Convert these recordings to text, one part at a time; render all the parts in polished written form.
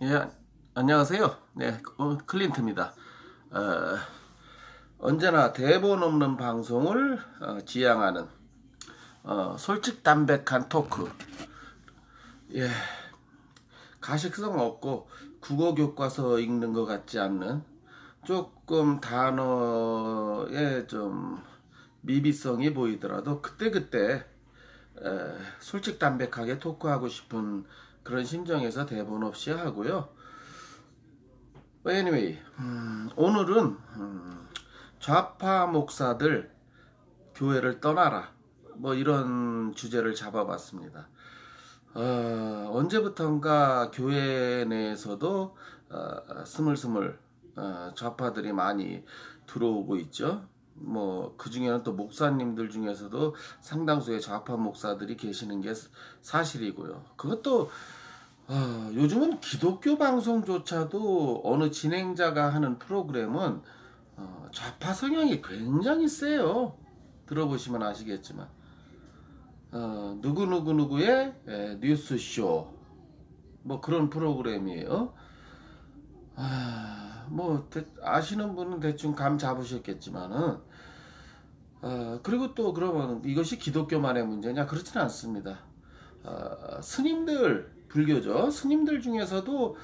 예, 안녕하세요. 네, 클린트입니다. 어, 언제나 대본 없는 방송을 지향하는 솔직담백한 토크. 예, 가식성 없고 국어 교과서 읽는 것 같지 않는 조금 단어에 좀 미비성이 보이더라도 그때그때 솔직담백하게 토크하고 싶은 그런 심정에서 대본 없이 하고요. Anyway, 오늘은 좌파 목사들 교회를 떠나라 뭐 이런 주제를 잡아봤습니다. 언제부턴가 교회 내에서도 스물스물 좌파들이 많이 들어오고 있죠. 뭐 그 중에는 또 목사님들 중에서도 상당수의 좌파 목사들이 계시는 게 사실이고요. 그것도 요즘은 기독교 방송조차도 어느 진행자가 하는 프로그램은 좌파 성향이 굉장히 세요. 들어보시면 아시겠지만 누구누구누구의 뉴스쇼 뭐 그런 프로그램이에요. 뭐 아시는 분은 대충 감 잡으셨겠지만은 그리고 또 그러면 이것이 기독교만의 문제냐? 그렇지는 않습니다. 스님들, 불교죠. 스님들 중에서도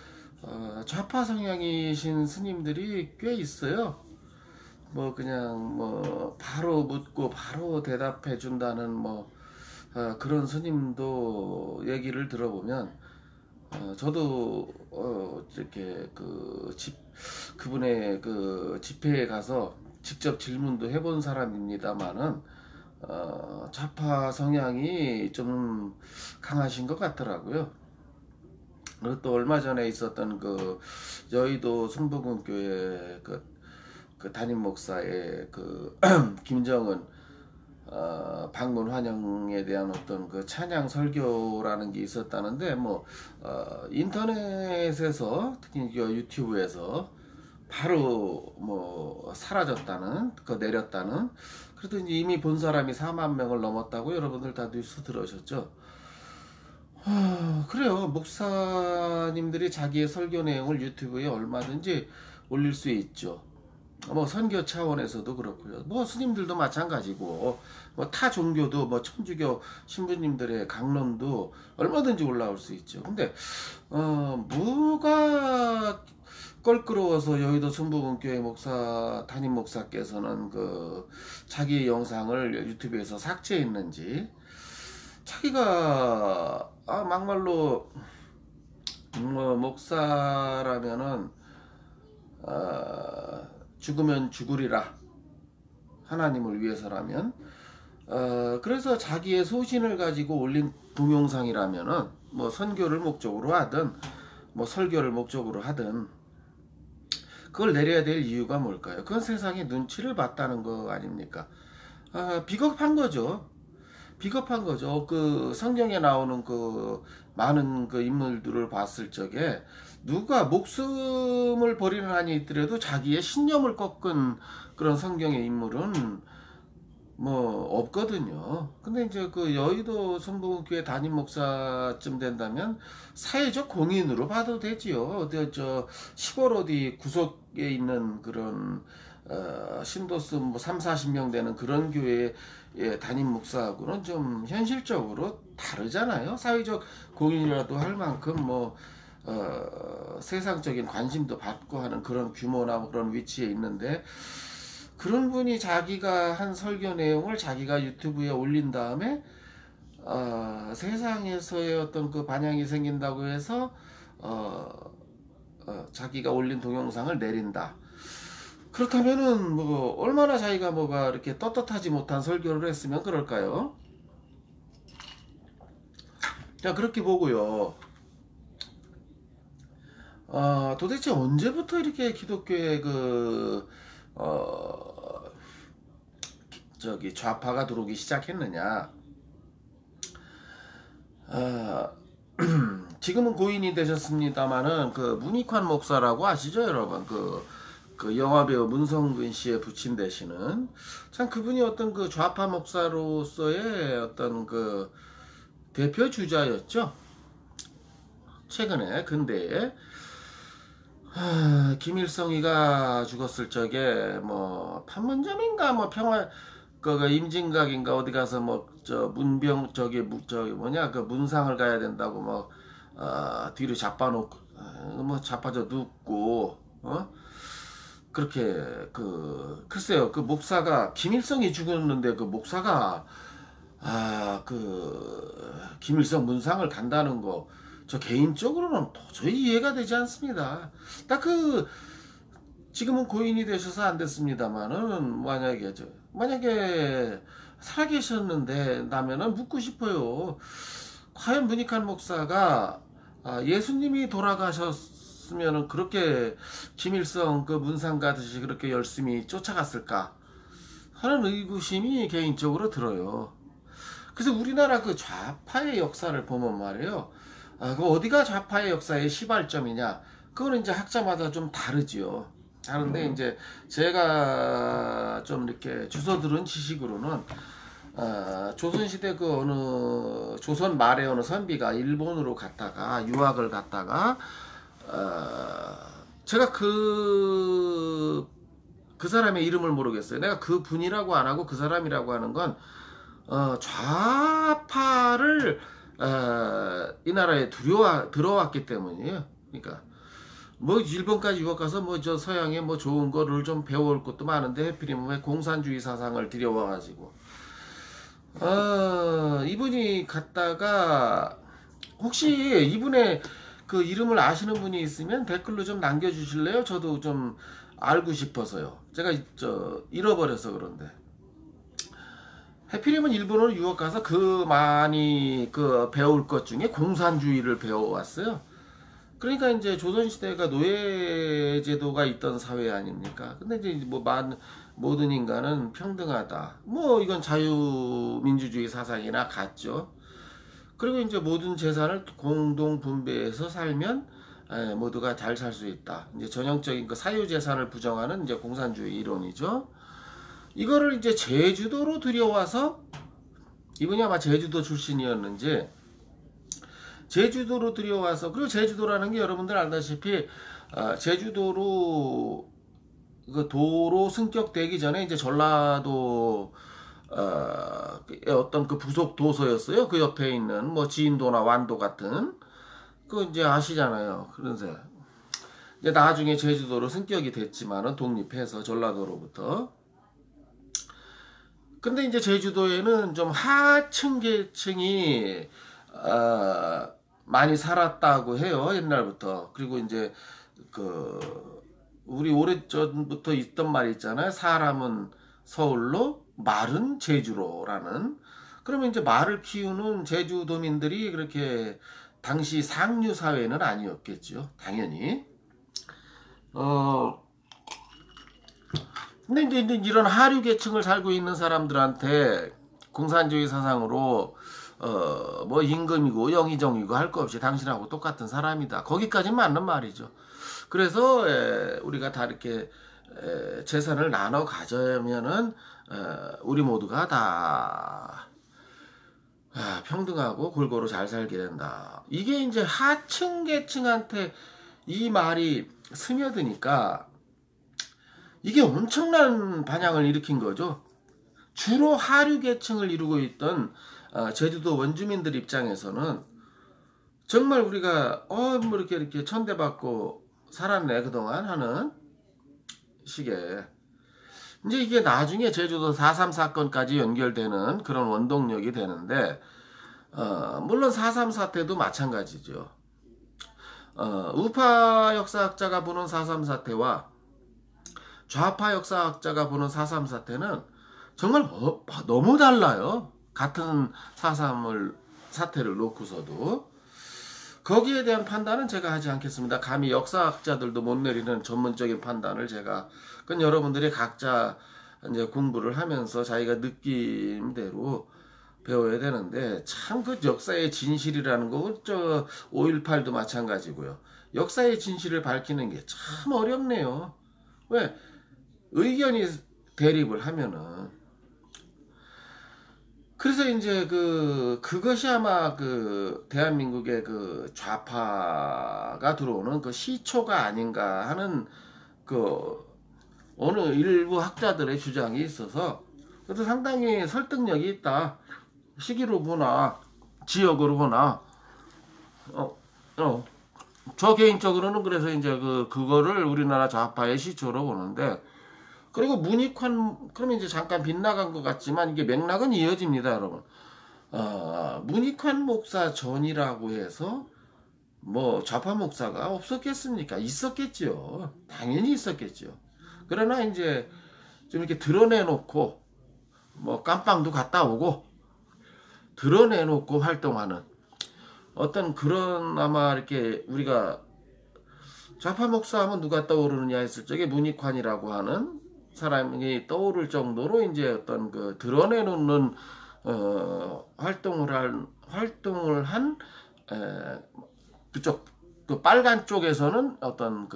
좌파 성향이신 스님들이 꽤 있어요. 뭐 그냥 뭐 바로 묻고 바로 대답해 준다는 뭐 그런 스님도 얘기를 들어보면 저도 이렇게 그분의 그 집회에 가서 직접 질문도 해본 사람입니다만은 좌파 성향이 좀 강하신 것 같더라고요. 그리고 또 얼마 전에 있었던 그 여의도 순복음교회 그 담임 목사의 그 김정은 방문 환영에 대한 어떤 그 찬양 설교라는 게 있었다는데 뭐 인터넷에서 특히 유튜브에서 바로 뭐 사라졌다는 그 내렸다는 그래도 이제 이미 본 사람이 4만 명을 넘었다고 여러분들 다 뉴스 들으셨죠? 그래요. 목사님들이 자기의 설교 내용을 유튜브에 얼마든지 올릴 수 있죠. 뭐 선교 차원에서도 그렇고요. 뭐 스님들도 마찬가지고 뭐 타 종교도 뭐 천주교 신부님들의 강론도 얼마든지 올라올 수 있죠. 근데 뭐가 껄끄러워서 여의도 순복음교회 목사 담임 목사께서는 그 자기 영상을 유튜브에서 삭제했는지 자기가 막말로 뭐 목사라면은 죽으면 죽으리라 하나님을 위해서라면 그래서 자기의 소신을 가지고 올린 동영상이라면은 뭐 선교를 목적으로 하든 뭐 설교를 목적으로 하든 그걸 내려야 될 이유가 뭘까요? 그건 세상의 눈치를 봤다는 거 아닙니까? 비겁한 거죠. 비겁한 거죠. 그 성경에 나오는 그 많은 그 인물들을 봤을 적에 누가 목숨을 버리는 한이 있더라도 자기의 신념을 꺾은 그런 성경의 인물은 뭐 없거든요. 근데 이제 그 여의도 순복음교회 담임 목사쯤 된다면 사회적 공인으로 봐도 되지요. 어디 저 시골 어디 구석에 있는 그런 신도수 뭐 3, 40명 되는 그런 교회의 담임 목사하고는 좀 현실적으로 다르잖아요. 사회적 공인이라도 할 만큼 뭐 세상적인 관심도 받고 하는 그런 규모나 뭐 그런 위치에 있는데 그런 분이 자기가 한 설교 내용을 자기가 유튜브에 올린 다음에 세상에서의 어떤 그 반향이 생긴다고 해서 자기가 올린 동영상을 내린다. 그렇다면은 뭐 얼마나 자기가 뭐가 이렇게 떳떳하지 못한 설교를 했으면 그럴까요? 자, 그렇게 보고요. 도대체 언제부터 이렇게 기독교에 저기 좌파가 들어오기 시작했느냐? 지금은 고인이 되셨습니다만은 그 문익환 목사라고 아시죠, 여러분? 그 영화배우 문성근 씨의 부친 되시는 참 그분이 어떤 그 좌파 목사로서의 어떤 그 대표 주자였죠. 최근에 근대에 김일성이가 죽었을 적에 뭐 판문점인가 뭐 평화 그 임진각인가 어디 가서 뭐 저 문병 저기 뭐냐 그 문상을 가야 된다고 뭐 뒤로 자빠놓고 뭐 자빠져 눕고 그렇게 글쎄요 그 목사가 김일성이 죽었는데 그 목사가 김일성 문상을 간다는 거 저 개인적으로는 도저히 이해가 되지 않습니다. 딱 지금은 고인이 되셔서 안 됐습니다만은 만약에 살아계셨는데 나면은 묻고 싶어요. 과연 문익환 목사가 예수님이 돌아가셨으면은 그렇게 김일성 그 문상 가듯이 그렇게 열심히 쫓아갔을까 하는 의구심이 개인적으로 들어요. 그래서 우리나라 그 좌파의 역사를 보면 말이에요. 그 어디가 좌파의 역사의 시발점이냐? 그거는 이제 학자마다 좀 다르지요. 다른데 이제 제가 좀 이렇게 주워 들은 지식으로는 조선시대 그 어느 조선 말의 어느 선비가 일본으로 갔다가 유학을 갔다가 제가 그 사람의 이름을 모르겠어요. 내가 그 분이라고 안 하고 그 사람이라고 하는 건 좌파를 이 나라에 들어왔기 때문이에요. 그러니까 뭐 일본까지 유학 가서 뭐 저 서양의 뭐 좋은 거를 좀 배워올 것도 많은데 해필이면 왜 공산주의 사상을 들여와가지고 이분이 갔다가 혹시 이분의 그 이름을 아시는 분이 있으면 댓글로 좀 남겨주실래요? 저도 좀 알고 싶어서요. 제가 잃어버려서 그런데. 해필이면 일본으로 유학 가서 많이 배울 것 중에 공산주의를 배워왔어요. 그러니까 이제 조선시대가 노예제도가 있던 사회 아닙니까? 근데 이제 뭐 모든 인간은 평등하다. 뭐 이건 자유민주주의 사상이나 같죠. 그리고 이제 모든 재산을 공동 분배해서 살면 모두가 잘 살 수 있다. 이제 전형적인 그 사유재산을 부정하는 이제 공산주의 이론이죠. 이거를 이제 제주도로 들여와서 이분이 아마 제주도 출신이었는지 제주도로 들여와서 그리고 제주도라는 게 여러분들 알다시피 제주도로 그 도로 승격되기 전에 이제 전라도 어떤 그 부속 도서였어요. 그 옆에 있는 뭐 지인도나 완도 같은 그 이제 아시잖아요. 그런데 이제 나중에 제주도로 승격이 됐지만은 독립해서 전라도로부터. 근데 이제 제주도에는 좀 하층 계층이 많이 살았다고 해요. 옛날부터. 그리고 이제 우리 오래전부터 있던 말이 있잖아요. 사람은 서울로 말은 제주로라는. 그러면 이제 말을 키우는 제주도민들이 그렇게 당시 상류 사회는 아니었겠죠. 당연히. 근데 이제 이런 하류 계층을 살고 있는 사람들한테 공산주의 사상으로 뭐 임금이고 영의정이고 할 거 없이 당신하고 똑같은 사람이다. 거기까지 맞는 말이죠. 그래서 우리가 다 이렇게 재산을 나눠 가져면은 우리 모두가 다 평등하고 골고루 잘 살게 된다. 이게 이제 하층 계층한테 이 말이 스며드니까 이게 엄청난 반향을 일으킨 거죠. 주로 하류 계층을 이루고 있던 제주도 원주민들 입장에서는 정말 우리가 뭐 이렇게 천대받고 살았네 그동안 하는 식의 이제 이게 나중에 제주도 4.3 사건까지 연결되는 그런 원동력이 되는데 물론 4.3 사태도 마찬가지죠. 우파 역사학자가 보는 4.3 사태와 좌파 역사학자가 보는 4.3 사태는 정말 너무 달라요. 같은 4.3 사태를 놓고서도. 거기에 대한 판단은 제가 하지 않겠습니다. 감히 역사학자들도 못 내리는 전문적인 판단을 그건 여러분들이 각자 이제 공부를 하면서 자기가 느낌대로 배워야 되는데, 참 그 역사의 진실이라는 거, 5.18도 마찬가지고요. 역사의 진실을 밝히는 게 참 어렵네요. 왜? 의견이 대립을 하면은 그래서 이제 그것이 아마 대한민국의 좌파가 들어오는 시초가 아닌가 하는 어느 일부 학자들의 주장이 있어서, 그래도 상당히 설득력이 있다. 시기로 보나 지역으로 보나 저 개인적으로는 그래서 이제 그거를 우리나라 좌파의 시초로 보는데, 그리고 문익환, 그러면 이제 잠깐 빗나간 것 같지만 이게 맥락은 이어집니다, 여러분. 문익환 목사 전이라고 해서 뭐 좌파 목사가 없었겠습니까? 있었겠죠. 당연히 있었겠죠. 그러나 이제 좀 이렇게 드러내놓고 뭐 깜빵도 갔다 오고 드러내놓고 활동하는 어떤 그런, 아마 이렇게 우리가 좌파 목사 하면 누가 떠오르느냐 했을 적에 문익환이라고 하는 사람이 떠오를 정도로 이제 어떤 드러내놓는 활동을 한 그쪽 빨간 쪽에서는 어떤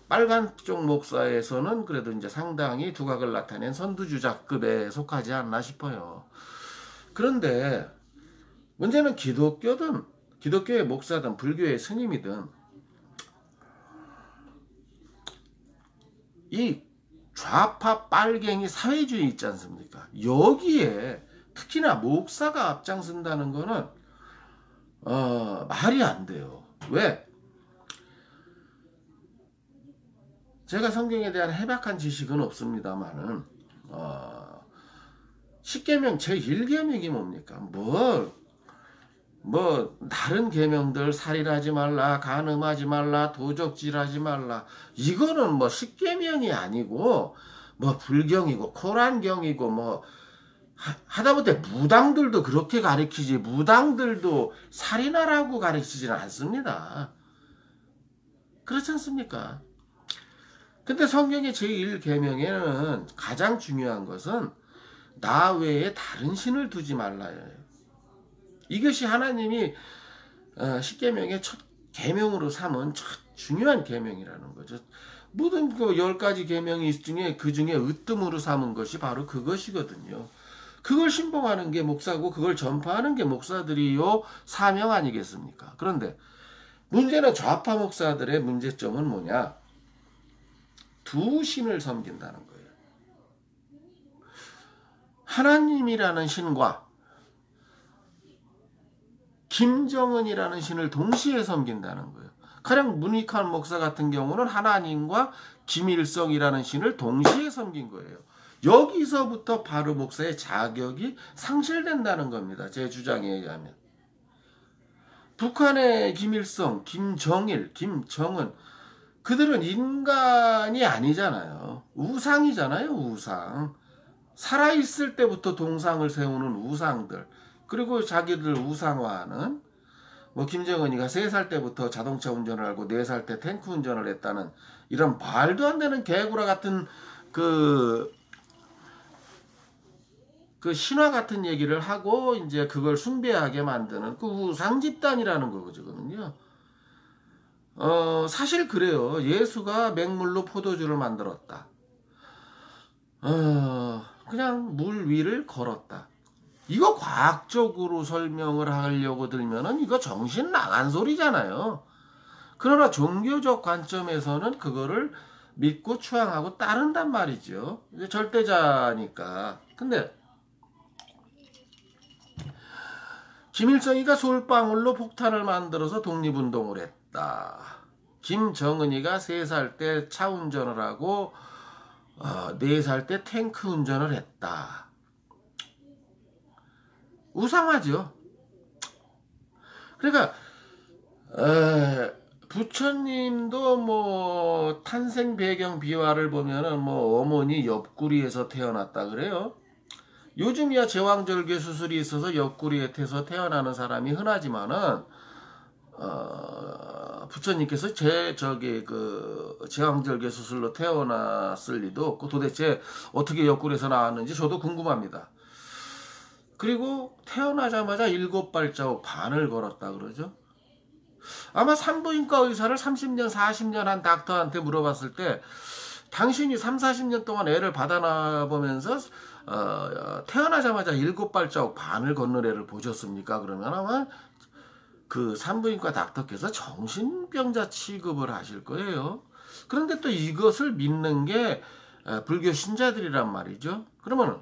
빨간 쪽 목사에서는 그래도 이제 상당히 두각을 나타낸 선두주자급에 속하지 않나 싶어요. 그런데 문제는 기독교의 목사든 불교의 스님이든 이 좌파 빨갱이 사회주의 있지 않습니까? 여기에 특히나 목사가 앞장선다는 거는 말이 안 돼요. 왜? 제가 성경에 대한 해박한 지식은 없습니다만은 십계명 제1계명이 뭡니까? 다른 계명들 살인하지 말라, 간음하지 말라, 도적질하지 말라, 이거는 뭐 십계명이 아니고 뭐 불경이고 코란경이고 뭐 하다못해 무당들도 그렇게 가르치지, 무당들도 살인하라고 가르치지는 않습니다. 그렇지 않습니까? 근데 성경의 제1계명에는 가장 중요한 것은 나 외에 다른 신을 두지 말라예요. 이것이 하나님이 십계명의 첫 계명으로 삼은 첫 중요한 계명이라는 거죠. 모든 10가지 계명이 중에 그 중에 으뜸으로 삼은 것이 바로 그것이거든요. 그걸 신봉하는 게 목사고 그걸 전파하는 게 목사들이요 사명 아니겠습니까? 그런데 문제는 좌파 목사들의 문제점은 뭐냐? 두 신을 섬긴다는 거예요. 하나님이라는 신과 김정은이라는 신을 동시에 섬긴다는 거예요. 가령 문익환 목사 같은 경우는 하나님과 김일성이라는 신을 동시에 섬긴 거예요. 여기서부터 바로 목사의 자격이 상실된다는 겁니다. 제 주장에 의하면. 북한의 김일성, 김정일, 김정은, 그들은 인간이 아니잖아요. 우상이잖아요. 우상. 살아있을 때부터 동상을 세우는 우상들, 그리고 자기들 우상화하는, 뭐 김정은이가 3살 때부터 자동차 운전을 하고 4살 때 탱크 운전을 했다는 이런 말도 안 되는 개구라 같은 그 신화 같은 얘기를 하고 이제 그걸 숭배하게 만드는 그 우상 집단이라는 거거든요. 사실 그래요. 예수가 맹물로 포도주를 만들었다. 그냥 물 위를 걸었다. 이거 과학적으로 설명을 하려고 들면은 이거 정신 나간 소리잖아요. 그러나 종교적 관점에서는 그거를 믿고 추앙하고 따른단 말이죠. 이제 절대자니까. 근데 김일성이가 솔방울로 폭탄을 만들어서 독립운동을 했다. 김정은이가 3살 때 차 운전을 하고 4살 때 탱크 운전을 했다. 우상하죠. 그러니까 부처님도 뭐 탄생 배경 비화를 보면은 뭐 어머니 옆구리에서 태어났다 그래요. 요즘이야 제왕절개 수술이 있어서 옆구리에 태어나는 사람이 흔하지만은 부처님께서 제왕절개 수술로 태어났을 리도 없고 도대체 어떻게 옆구리에서 나왔는지 저도 궁금합니다. 그리고 태어나자마자 7발자국 반을 걸었다 그러죠. 아마 산부인과 의사를 30년, 40년 한 닥터한테 물어봤을 때 당신이 30, 40년 동안 애를 받아나 보면서 태어나자마자 7발자국 반을 걷는 애를 보셨습니까? 그러면 아마 그 산부인과 닥터께서 정신병자 취급을 하실 거예요. 그런데 또 이것을 믿는 게 불교 신자들이란 말이죠. 그러면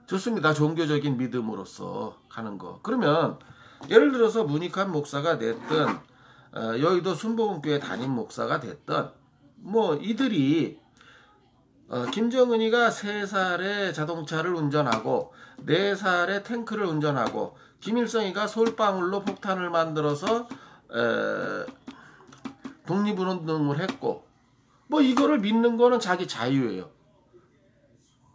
좋습니다. 종교적인 믿음으로서 가는 거. 그러면 예를 들어서 문익환 목사가 됐든 여의도 순복음교회 담임 목사가 됐든 뭐 이들이 김정은이가 3살에 자동차를 운전하고 4살에 탱크를 운전하고 김일성이가 솔방울로 폭탄을 만들어서 독립운동을 했고 뭐 이거를 믿는 거는 자기 자유예요.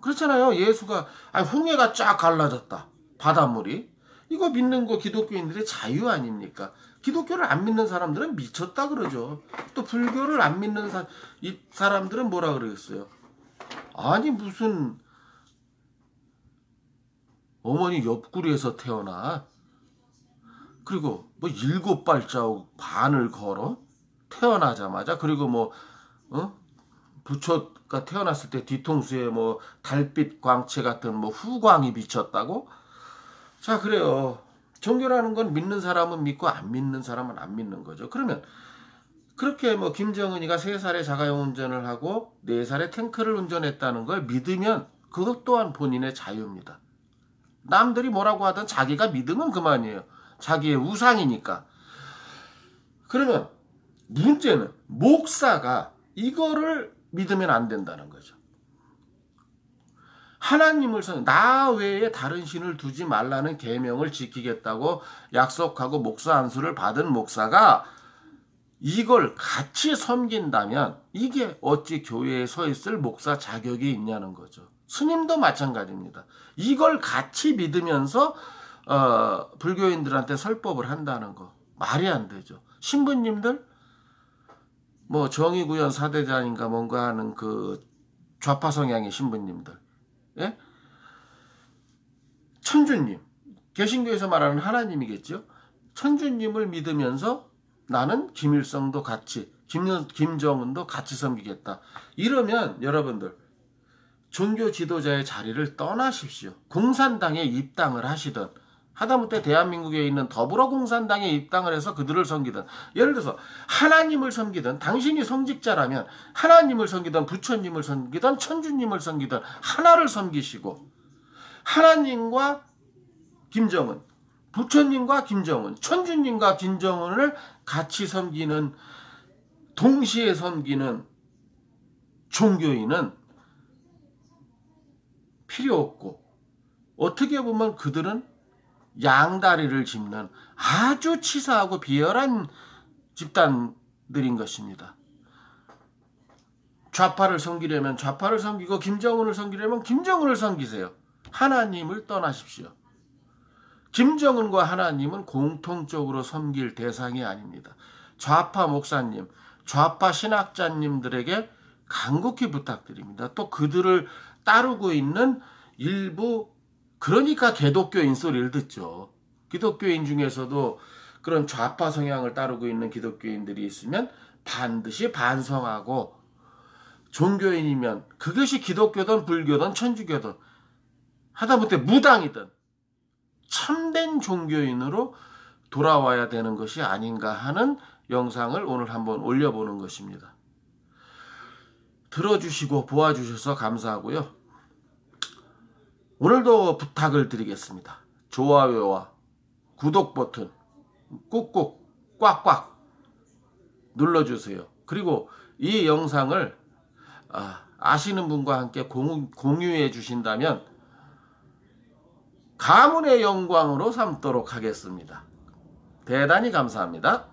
그렇잖아요. 예수가 홍해가 쫙 갈라졌다. 바닷물이. 이거 믿는 거 기독교인들의 자유 아닙니까? 기독교를 안 믿는 사람들은 미쳤다 그러죠. 또 불교를 안 믿는 이 사람들은 뭐라 그러겠어요? 아니 무슨 어머니 옆구리에서 태어나 그리고 뭐 7발자국 반을 걸어 태어나자마자 그리고 뭐 부처가 태어났을 때 뒤통수에 뭐 달빛 광채 같은 뭐 후광이 비쳤다고? 자 그래요. 종교라는 건 믿는 사람은 믿고 안 믿는 사람은 안 믿는 거죠. 그러면 그렇게 뭐 김정은이가 3살에 자가용 운전을 하고 4살에 탱크를 운전했다는 걸 믿으면 그것 또한 본인의 자유입니다. 남들이 뭐라고 하든 자기가 믿으면 그만이에요. 자기의 우상이니까. 그러면 문제는 목사가 이거를 믿으면 안 된다는 거죠. 하나님을 나 외에 다른 신을 두지 말라는 계명을 지키겠다고 약속하고 목사 안수를 받은 목사가 이걸 같이 섬긴다면 이게 어찌 교회에 서 있을 목사 자격이 있냐는 거죠. 스님도 마찬가지입니다. 이걸 같이 믿으면서 불교인들한테 설법을 한다는 거 말이 안 되죠. 신부님들 뭐 정의구현 사대자인가 뭔가 하는 그 좌파 성향의 신부님들, 예? 천주님, 개신교에서 말하는 하나님이겠죠. 천주님을 믿으면서 나는 김일성도 같이, 김정은도 같이 섬기겠다. 이러면 여러분들 종교 지도자의 자리를 떠나십시오. 공산당에 입당을 하시든 하다못해 대한민국에 있는 더불어공산당에 입당을 해서 그들을 섬기든 예를 들어서 하나님을 섬기든 당신이 성직자라면 하나님을 섬기든 부처님을 섬기든 천주님을 섬기든 하나를 섬기시고 하나님과 김정은, 부처님과 김정은, 천주님과 김정은을 같이 섬기는 동시에 섬기는 종교인은 필요 없고 어떻게 보면 그들은 양다리를 짚는 아주 치사하고 비열한 집단들인 것입니다. 좌파를 섬기려면 좌파를 섬기고 김정은을 섬기려면 김정은을 섬기세요. 하나님을 떠나십시오. 김정은과 하나님은 공통적으로 섬길 대상이 아닙니다. 좌파 목사님, 좌파 신학자님들에게 간곡히 부탁드립니다. 또 그들을 따르고 있는 일부 그러니까 개독교인 소리를 듣죠. 기독교인 중에서도 그런 좌파 성향을 따르고 있는 기독교인들이 있으면 반드시 반성하고 종교인이면 그것이 기독교든 불교든 천주교든 하다못해 무당이든 참된 종교인으로 돌아와야 되는 것이 아닌가 하는 영상을 오늘 한번 올려보는 것입니다. 들어주시고 보아주셔서 감사하고요. 오늘도 부탁을 드리겠습니다. 좋아요와 구독 버튼 꾹꾹 꽉꽉 눌러주세요. 그리고 이 영상을 아시는 분과 함께 공유해 주신다면 가문의 영광으로 삼도록 하겠습니다. 대단히 감사합니다.